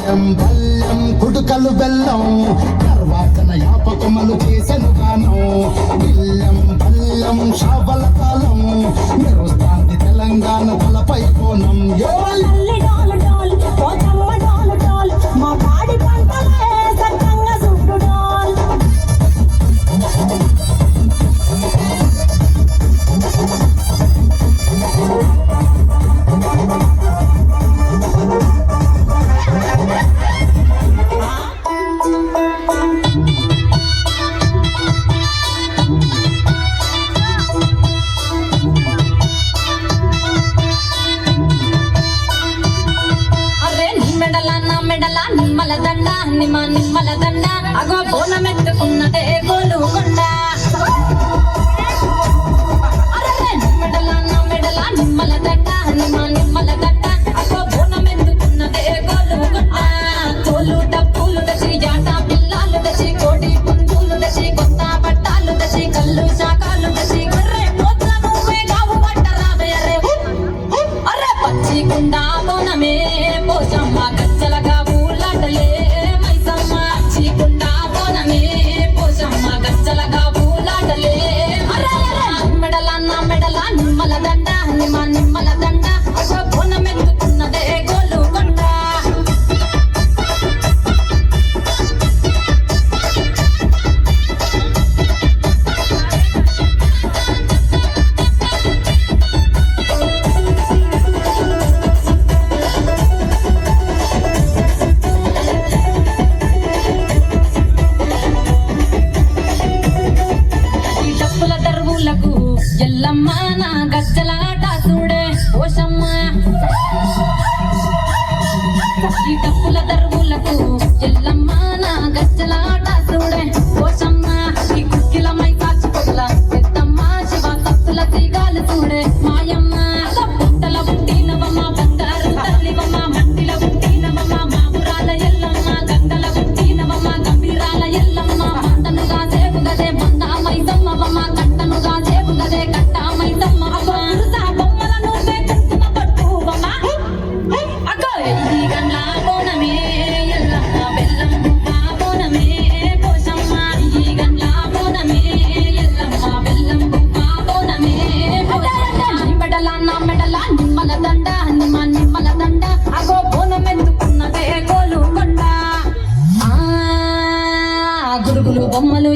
బల్లం కుడుకలు బెల్లం తర్వాతన యాపకమలు చేసెను గానం బిల్లం బల్లం షావల కాలం మెరుస్తాంది తెలంగాణ తలపై కోణం మా పాడి పంటలే సక్కంగా సుట్టు డాల్ నిమ్మల దండ నిమ్మల దండ అగో బోనమెత్తుకున్నదే గోలుకొండ మెడల నిమ్మల దండ నిమ్మల దండ అగో బోనమెత్తుకున్నదే గోలుకొండ తోలు డప్పులు దసి జాట పిల్లాలు దసి కోడి పుంజులు దసి కొత్త బట్టాలు దసి కళ్ళు శాఖలు దసి గొర్రె పోట్ల నువ్వే గావు పట్టరావే అరే పచ్చి కుండ బోనమే పోసమ్మ గచ్చలగా నిమ్మల దండ నిమ్మల దండ అసో బోనమెత్తుకున్నదే గోలుకొండ ఈ డప్పుల దర్వులకు ఎల్లమ్మ నా గచ్చలాట చూడే ఓషమ్మ ఈ డప్పుల దర్వులకు ఎల్లమ్మ నా గచ్చలాట చూడే ఓషమ్మ ఈ కుక్కిల మై కాచి పొగల పెద్దమ్మ శివ సత్తుల తీగాలు చూడే మాయమ్మ పుట్టల పుట్టినవమ్మ బంగారు తల్లివమ్మ మంటిల పుట్టినవమ్మ మాపురాల ఎల్లమ్మ గంగల పుట్టినవమ్మ గంభీరాల ఎల్లమ్మ మంటనుగా సేపు గదే మంద మైసమ్మవమ్మ కట్టనుగా సేపు గదే కట్ట మైసమ్మ అగో ఉరుసా బొమ్మల నువ్వే కట్టుమ పట్టువమ్మ అగో ఈ గండ్ల బోనమే ఎల్లమ్మ బెల్లం బువ్వ బోనమే పోషమ్మ ఈ గండ్ల బోనమే ఎల్లమ్మ బెల్లం బువ్వ బోనమే మెడల నిమ్మల దండ నిమ్మల దండ అగో బోనమెత్తుకున్నదే గోలుకొండ గురుగులు బొమ్మలు